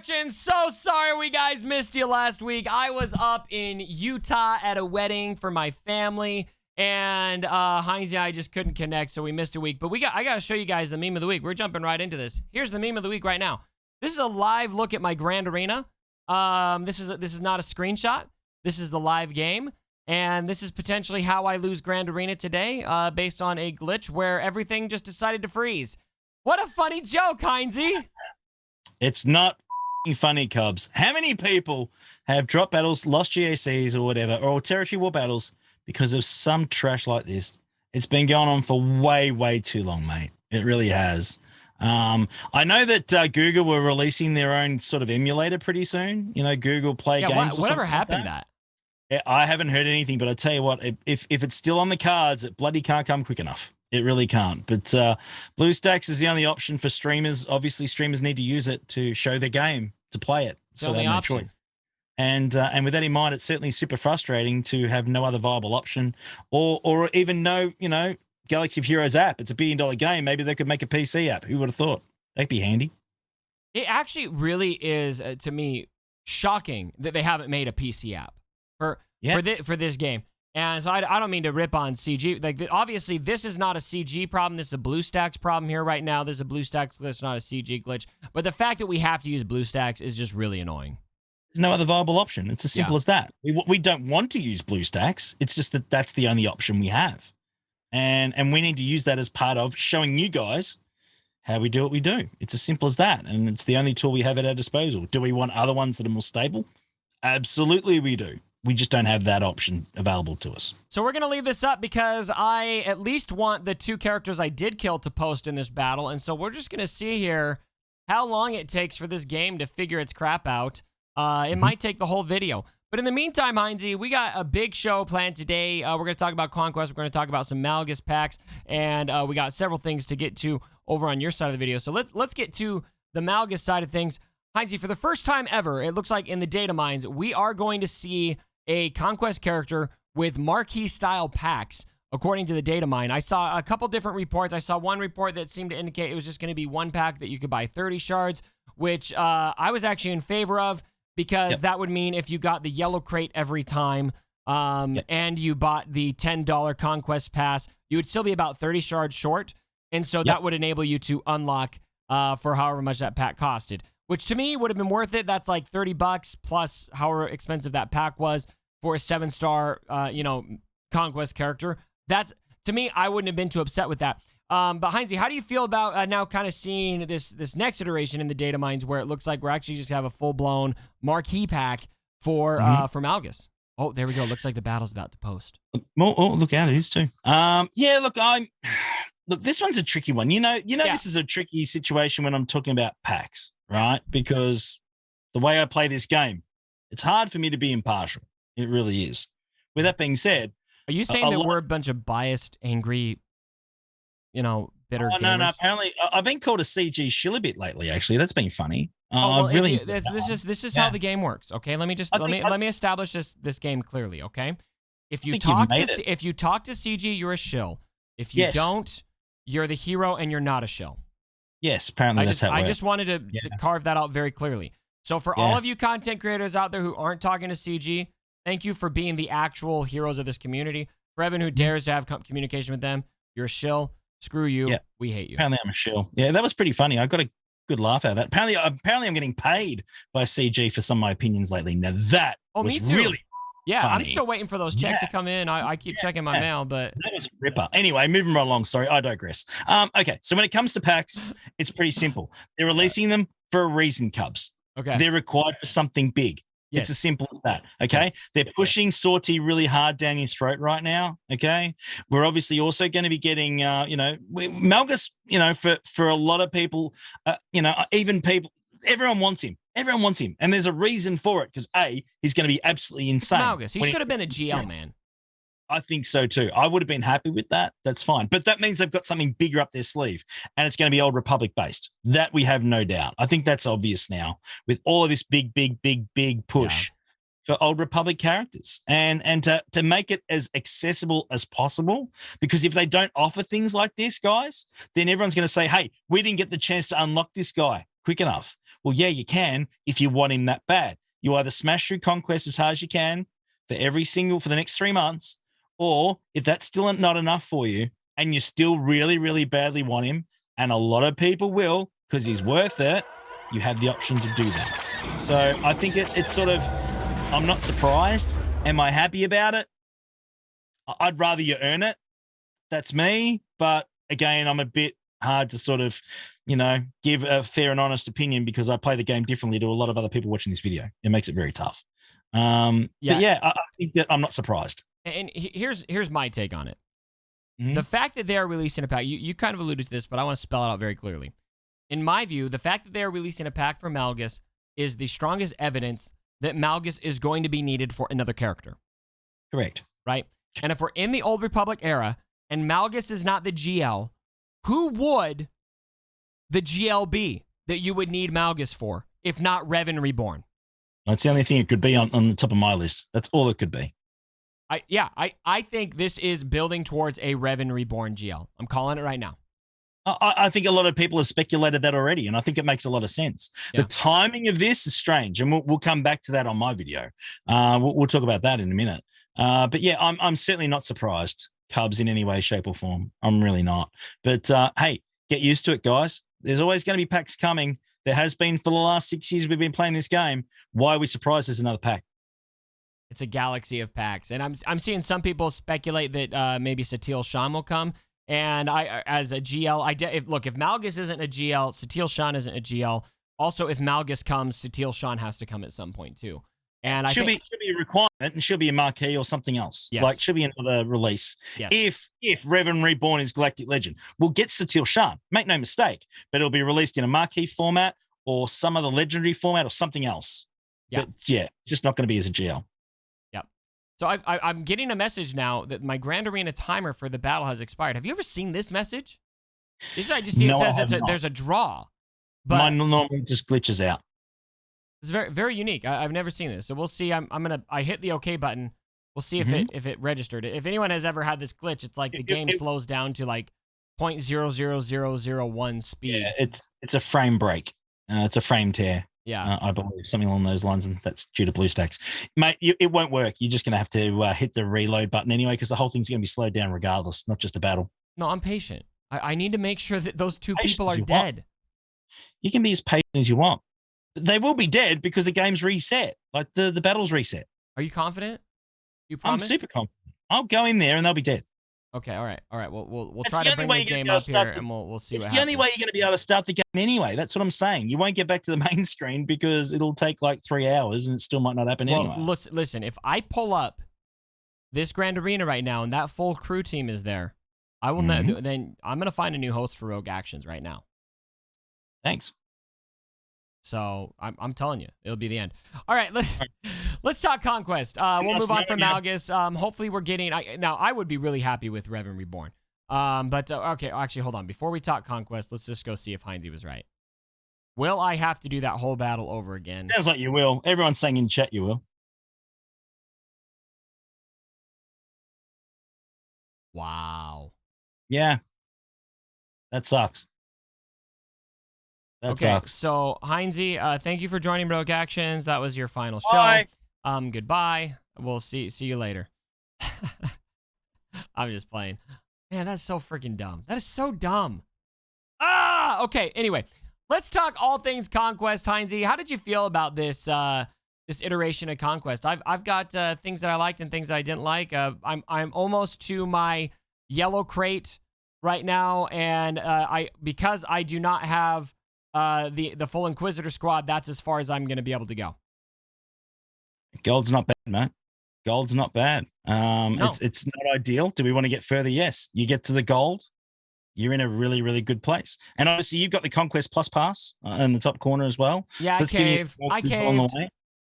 Reaction. So sorry we guys missed you last week. I was up in Utah at a wedding for my family, and Heinz and I just couldn't connect, so we missed a week. But I gotta show you guys the meme of the week. We're jumping right into this. Here's the meme of the week right now. This is a live look at my Grand Arena. This is not a screenshot. This is the live game, and this is potentially how I lose Grand Arena today, based on a glitch where everything just decided to freeze. What a funny joke, Heinzie. It's not funny, Cubs. How many people have dropped battles, lost GACs or whatever, or territory war battles because of some trash like this? It's been going on for way, way too long, mate. It really has. I know that Google were releasing their own sort of emulator pretty soon. You know, Google Play Games. Whatever happened to that? I haven't heard anything, but I tell you what, if it's still on the cards, it bloody can't come quick enough. It really can't. But BlueStacks is the only option for streamers. Obviously, streamers need to use it to show their game, to play it. So they have no choice. And with that in mind, it's certainly super frustrating to have no other viable option, or even no, Galaxy of Heroes app. It's a $1 billion game. Maybe they could make a PC app. Who would have thought? That'd be handy. It actually really is, to me, shocking that they haven't made a PC app for this game. And so I don't mean to rip on CG. Like, obviously, this is not a CG problem. This is a BlueStacks problem here right now. This is a BlueStacks glitch, not a CG glitch. But the fact that we have to use BlueStacks is just really annoying. There's no other viable option. It's as simple as that. We don't want to use BlueStacks. It's just that that's the only option we have. And we need to use that as part of showing you guys how we do what we do. It's as simple as that. And it's the only tool we have at our disposal. Do we want other ones that are more stable? Absolutely we do. We just don't have that option available to us. So we're going to leave this up because I at least want the 2 characters I did kill to post in this battle. And so we're just going to see here how long it takes for this game to figure its crap out. It might take the whole video. But in the meantime, Heinzie, we got a big show planned today. We're going to talk about Conquest. We're going to talk about some Malgus packs. And we got several things to get to over on your side of the video. So let's get to the Malgus side of things. Heinzie, for the first time ever, it looks like in the data mines, we are going to see a Conquest character with marquee-style packs, according to the data mine. I saw a couple different reports. I saw one report that seemed to indicate it was just going to be 1 pack that you could buy 30 shards, which I was actually in favor of because that would mean if you got the yellow crate every time and you bought the $10 Conquest pass, you would still be about 30 shards short, and so that would enable you to unlock for however much that pack costed, which to me would have been worth it. That's like $30 plus however expensive that pack was for a 7-star, Conquest character. That's, to me, I wouldn't have been too upset with that. But Heinzie, how do you feel about now kind of seeing this next iteration in the data mines where it looks like we're actually just have a full-blown marquee pack for Malgus? Oh, there we go. Looks like the battle's about to post. Oh, look out, it is too. Look, this one's a tricky one. This is a tricky situation when I'm talking about packs, right? Because the way I play this game, it's hard for me to be impartial. It really is. With that being said, are you saying that we're a bunch of biased, angry, bitter gamers? No. Apparently, I've been called a CG shill a bit lately. Actually, that's been funny. This is how the game works. Okay, let me establish this game clearly. Okay, if you talk to CG, you're a shill. If you don't, you're the hero and you're not a shill. Yes, apparently that's how it works. I just wanted to carve that out very clearly. So for all of you content creators out there who aren't talking to CG, thank you for being the actual heroes of this community. For everyone who dares to have communication with them, you're a shill. Screw you. Yeah. We hate you. Apparently I'm a shill. Yeah, that was pretty funny. I got a good laugh out of that. Apparently I'm getting paid by CG for some of my opinions lately. Now that was really funny. I'm still waiting for those checks to come in. I keep checking my mail, but that was a ripper. Anyway, moving right along. Sorry, I digress. Okay, so when it comes to packs, it's pretty simple. They're releasing them for a reason, Cubs. Okay. They're required for something big. Yes. It's as simple as that, okay? Yes. They're pushing Sortie really hard down your throat right now, okay? We're obviously also going to be getting, Malgus, for a lot of people, even people, everyone wants him. Everyone wants him, and there's a reason for it because, A, he's going to be absolutely insane. Malgus, he should have been a GL, man. I think so too. I would have been happy with that. That's fine. But that means they've got something bigger up their sleeve, and it's going to be Old Republic based. That we have no doubt. I think that's obvious now with all of this big push for Old Republic characters and to make it as accessible as possible, because if they don't offer things like this, guys, then everyone's going to say, hey, we didn't get the chance to unlock this guy. quick enough. Well, yeah, you can if you want him that bad. You either smash through Conquest as hard as you can for the next 3 months, or if that's still not enough for you and you still really, really badly want him, and a lot of people will because he's worth it, you have the option to do that. So I think it's sort of, I'm not surprised. Am I happy about it? I'd rather you earn it. That's me. But again, I'm a bit hard to sort of, give a fair and honest opinion because I play the game differently to a lot of other people watching this video. It makes it very tough. But yeah, I think that I'm not surprised. And here's my take on it. Mm-hmm. The fact that they are releasing a pack, you kind of alluded to this, but I want to spell it out very clearly. In my view, the fact that they are releasing a pack for Malgus is the strongest evidence that Malgus is going to be needed for another character. Correct. Right? And if we're in the Old Republic era and Malgus is not the GL, who would the GL be that you would need Malgus for, if not Revan Reborn? That's the only thing it could be on the top of my list. That's all it could be. I think this is building towards a Revan Reborn GL. I'm calling it right now. I think a lot of people have speculated that already, and I think it makes a lot of sense. Yeah. The timing of this is strange, and we'll come back to that on my video. We'll talk about that in a minute. But yeah, I'm certainly not surprised, Cubs, in any way, shape, or form. I'm really not. But hey, get used to it, guys. There's always going to be packs coming. There has been for the last 6 years we've been playing this game. Why are we surprised there's another pack? It's a galaxy of packs, and I'm seeing some people speculate that maybe Satil Shan will come. And I, as a GL, if Malgus isn't a GL, Satil Shan isn't a GL. Also, if Malgus comes, Satil Shan has to come at some point too. And should be a requirement, and should be a marquee or something else. Yes. Like should be another release. Yes. If Revan Reborn is Galactic Legend, we'll get Satil Shan. Make no mistake, but it'll be released in a marquee format or some other legendary format or something else. Yeah. But yeah, it's just not going to be as a GL. So I'm getting a message now that my Grand Arena timer for the battle has expired. Have you ever seen this message? I just see it says there's a draw. But mine normally just glitches out. It's very, very unique. I've never seen this. So we'll see. I hit the OK button. We'll see if it registered. If anyone has ever had this glitch, it's like the game slows down to like 0.00001 speed. Yeah, it's a frame break. It's a frame tear. Yeah, I believe something along those lines, and that's due to BlueStacks. Mate, it won't work. You're just going to have to hit the reload button anyway, because the whole thing's going to be slowed down regardless, not just a battle. No, I'm patient. I need to make sure that those two people are dead. You can be as patient as you want. They will be dead because the game's reset. Like the battle's reset. Are you confident? You promise? I'm super confident. I'll go in there and they'll be dead. Okay, all right. Well, we'll try to bring the game up here, and we'll see what happens. It's the only way you're going to be able to start the game anyway. That's what I'm saying. You won't get back to the main screen because it'll take like 3 hours, and it still might not happen anyway. Listen. If I pull up this Grand Arena right now, and that full crew team is there, I will then I'm going to find a new host for Rogue Actions right now. Thanks. So I'm telling you, it'll be the end. All right, let's talk Conquest. We'll move on from Malgus. Hopefully we're getting. Now I would be really happy with Revan Reborn. But okay, actually hold on. Before we talk Conquest, let's just go see if Heinzie was right. Will I have to do that whole battle over again? Sounds like you will. Everyone's saying in chat you will. Wow. Yeah. That sucks. That sucks. So Heinzie, thank you for joining Rogue Actions. That was your final show. Bye. Goodbye. We'll see you later. I'm just playing. Man, that's so freaking dumb. That is so dumb. Okay. Anyway, let's talk all things Conquest. Heinzie, how did you feel about this this iteration of Conquest? I've got things that I liked and things that I didn't like. I'm almost to my yellow crate right now, and because I do not have the full Inquisitor squad, that's as far as I'm going to be able to go. Gold's not bad, man. Gold's not bad. No. It's not ideal. Do we want to get further? Yes. You get to the gold, you're in a really, really good place. And obviously, you've got the Conquest Plus Pass in the top corner as well. Yeah, so I caved.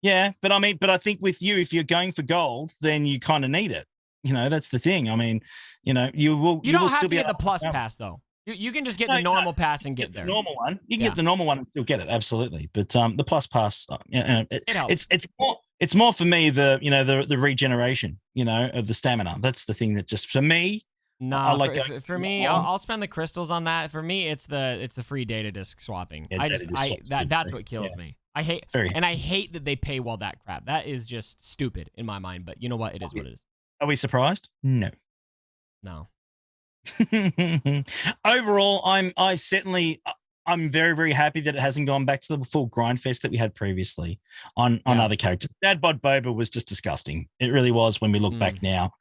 Yeah, but I think with you, if you're going for gold, then you kind of need it. That's the thing. I mean, you will. You don't have to get the Plus Pass though. You can just get the normal pass and get there. The normal one. You can get the normal one and still get it. Absolutely. But the Plus Pass, it helps. It's more for me the regeneration, of the stamina. That's the thing that just for me, Nah, like for me, I'll spend the crystals on that. For me, it's the free data disc swapping. Yeah, That's what kills me. I hate very. and I hate that they pay well that crap. That is just stupid in my mind. But you know what? It is what it is. Are we surprised? No. No. Overall, I'm very, very happy that it hasn't gone back to the full grind fest that we had previously on other characters. Dad Bod Boba was just disgusting. It really was when we look back now.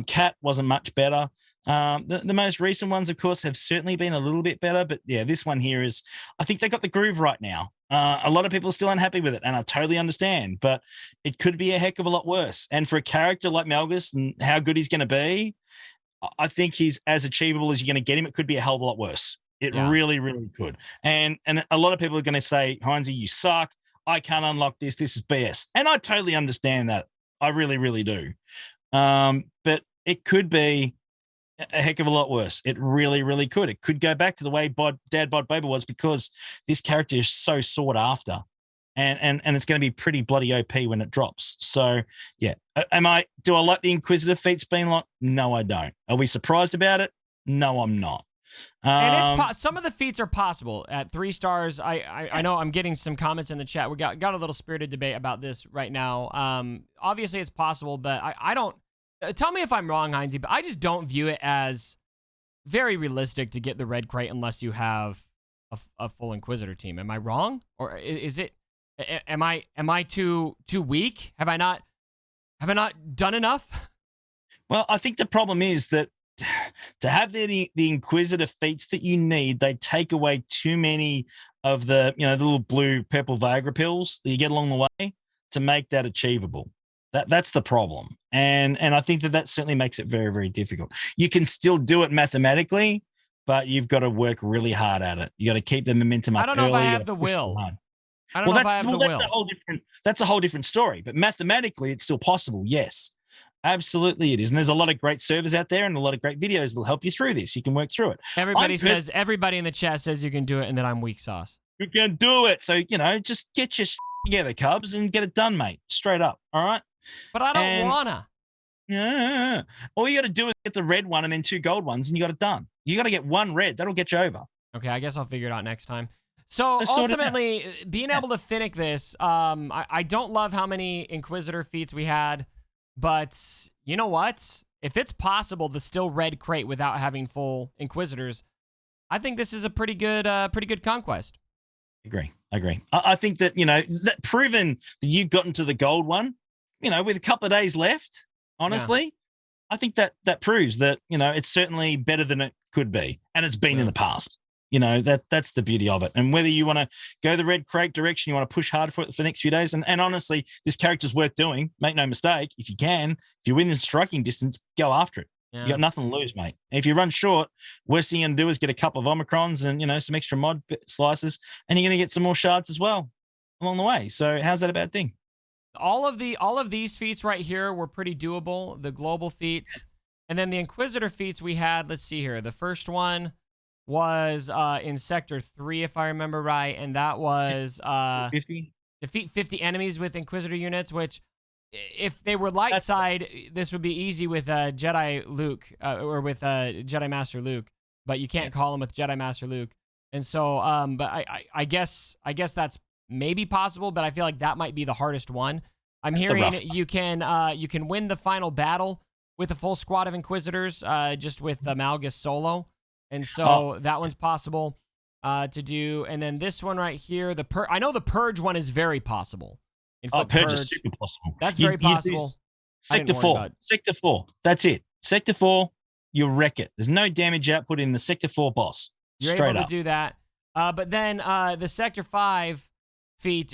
Cat wasn't much better. The most recent ones, of course, have certainly been a little bit better, but yeah, this one here is, I think they got the groove right now. A lot of people are still unhappy with it, and I totally understand, but it could be a heck of a lot worse. And for a character like Malgus and how good he's going to be, I think he's as achievable as you're going to get him. It could be a hell of a lot worse. It really, really could. And a lot of people are going to say, Heinzie, you suck. I can't unlock this. This is BS. And I totally understand that. I really, really do. But it could be a heck of a lot worse. It really, really could. It could go back to the way Dad Bod Boba was, because this character is so sought after. And it's going to be pretty bloody OP when it drops. So, yeah. Do I like the Inquisitor feats being like? No, I don't. Are we surprised about it? No, I'm not. And it's some of the feats are possible at 3 stars. I know I'm getting some comments in the chat. We got a little spirited debate about this right now. Obviously it's possible, but I don't. Tell me if I'm wrong, Heinzie, but I just don't view it as very realistic to get the red crate unless you have a full Inquisitor team. Am I wrong, or is it? Am I too weak? Have I not done enough? Well, I think the problem is that to have the Inquisitor feats that you need, they take away too many of the the little blue purple Viagra pills that you get along the way to make that achievable. That's the problem, and I think that certainly makes it very, very difficult. You can still do it mathematically, but you've got to work really hard at it. You got to keep the momentum up. I don't know if I have the will. I don't know if I have the will. That's a whole different story. But mathematically, it's still possible. Yes, absolutely it is. And there's a lot of great servers out there and a lot of great videos that'll help you through this. You can work through it. Everybody in the chat says you can do it, and that I'm weak sauce. You can do it. So, just get your together, Cubs, and get it done, mate. Straight up. All right. But I don't wanna. Yeah. All you got to do is get the red one and then 2 gold ones, and you got it done. You got to get 1 red. That'll get you over. Okay, I guess I'll figure it out next time. So ultimately, being able to finish this, I don't love how many Inquisitor feats we had, but you know what? If it's possible to still red crate without having full Inquisitors, I think this is a pretty good conquest. I agree. I think that, that proven that you've gotten to the gold one, with a couple of days left, honestly, I think that proves that, it's certainly better than it could be. And it's been in the past. That's the beauty of it. And whether you want to go the red crate direction, you want to push hard for it for the next few days. And honestly, this character's worth doing. Make no mistake. If you can, if you're within striking distance, go after it. Yeah. You got nothing to lose, mate. And if you run short, worst thing you're going to do is get a couple of Omicrons and, some extra mod slices, and you're going to get some more shards as well along the way. So how's that a bad thing? All of these feats right here were pretty doable. The global feats, and then the Inquisitor feats we had. Let's see here. The first one was in Sector 3, if I remember right, and that was 50? Defeat 50 enemies with Inquisitor units, which, if they were light side, this would be easy with Jedi Luke, or with Jedi Master Luke, but you can't call him with Jedi Master Luke. And so, but I guess that's maybe possible, but I feel like that might be the hardest one. I'm hearing you can win the final battle with a full squad of Inquisitors, just with Malgus solo. And so that one's possible to do. And then this one right here, I know the Purge one is very possible. Purge is super possible. That's very possible. Sector 4. Sector 4. That's it. Sector 4, you wreck it. There's no damage output in the Sector 4 boss. You're Straight able up. to do that. But then the Sector 5 feat,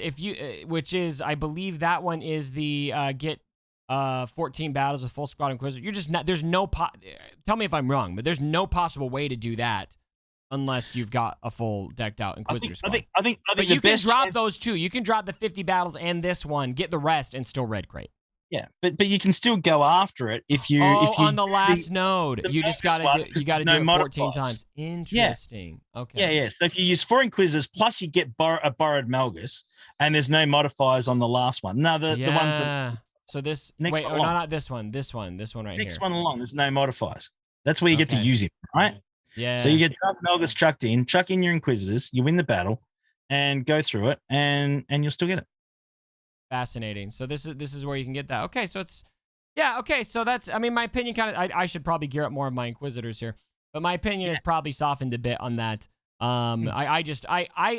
which is, I believe that one is the get 14 battles with full squad Inquisitor. You're just not, there's no, tell me if I'm wrong, but there's no possible way to do that unless you've got a full decked out Inquisitor squad. I think but you can drop those 2. You can drop the 50 battles and this one, get the rest, and still red crate. Yeah, but you can still go after it if you. On the last node, you just got to do it 14 times. Interesting. Yeah. Okay. Yeah. So if you use 4 Inquisitors plus you get a borrowed Malgus, and there's no modifiers on the last one. No, the ones. So this not this one. This one right here. Next one along. There's no modifiers. That's where you get to Okay. use him, right? Yeah. So you get Darth Malgus chuck in your Inquisitors, you win the battle, and go through it, and you'll still get it. Fascinating. So this is where you can get that. Okay, so it's yeah. Okay, so that's. I mean, my opinion kind of. I should probably gear up more of my Inquisitors here, but my opinion is probably softened a bit on that. I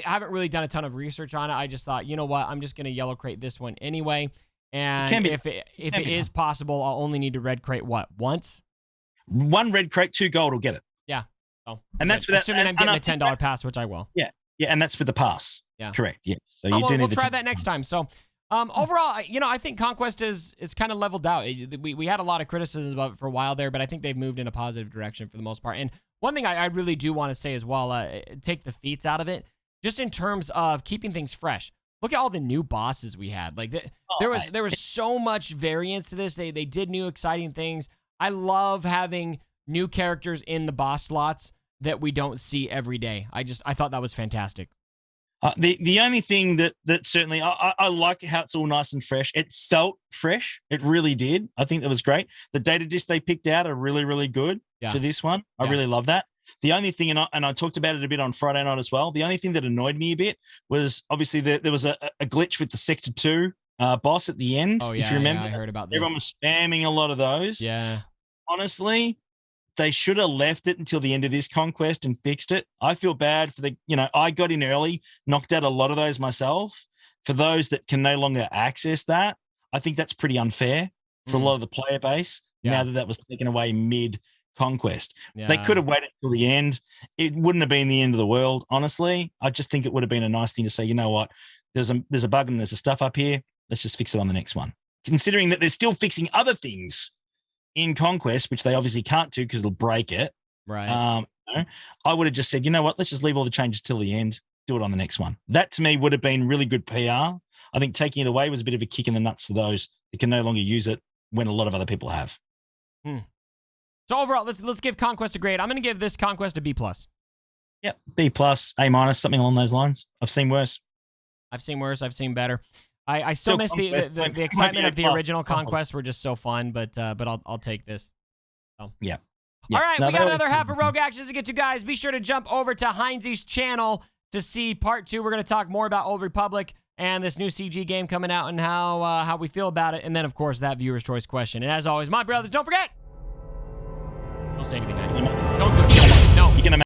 haven't really done a ton of research on it. I just thought, you know what, I'm just gonna yellow crate this one anyway. And if it is possible, I'll only need to red crate once. 1 red crate, 2 gold will get it. Yeah. So, and that's assuming I'm getting a $10 pass, which I will. Yeah, and that's for the pass. Yeah, correct. Yeah, so you do need we'll to try that next time. So, overall, I think Conquest is kind of leveled out. We had a lot of criticisms about it for a while there, but I think they've moved in a positive direction for the most part. And one thing I really do want to say as well, take the feats out of it, just in terms of keeping things fresh. Look at all the new bosses we had. Like there was so much variance to this. They did new exciting things. I love having new characters in the boss slots that we don't see every day. I thought that was fantastic. The only thing that certainly I like how it's all nice and fresh. It felt fresh. It really did. I think that was great. The data discs they picked out are really, really good for this one. I really love that. The only thing, and I talked about it a bit on Friday night as well, the only thing that annoyed me a bit was obviously there was a glitch with the Sector 2 boss at the end. Oh, yeah, if you remember. I heard about this. Everyone was spamming a lot of those. Yeah. Honestly, they should have left it until the end of this Conquest and fixed it. I feel bad for I got in early, knocked out a lot of those myself. For those that can no longer access that, I think that's pretty unfair for a lot of the player base now that was taken away mid-Conquest. Yeah. They could have waited till the end. It wouldn't have been the end of the world, honestly. I just think it would have been a nice thing to say, you know what, there's a bug and there's a stuff up here. Let's just fix it on the next one. Considering that they're still fixing other things in Conquest, which they obviously can't do because it'll break it. Right. I would have just said, you know what, let's just leave all the changes till the end. Do it on the next one. That to me would have been really good PR. I think taking it away was a bit of a kick in the nuts to those that can no longer use it when a lot of other people have. So overall, let's give Conquest a grade. I'm going to give this Conquest a B+. Yep, B+, A-, something along those lines. I've seen worse. I've seen better. I still miss the excitement of the original Conquest. Were just so fun, but I'll take this. So. Yeah. All right, we got another half of Rogue Actions to get to, guys. Be sure to jump over to Heinzie's channel to see part 2. We're going to talk more about Old Republic and this new CG game coming out and how we feel about it. And then, of course, that viewer's choice question. And as always, my brothers, don't forget. Don't say anything, guys. Don't do it. No. You can imagine.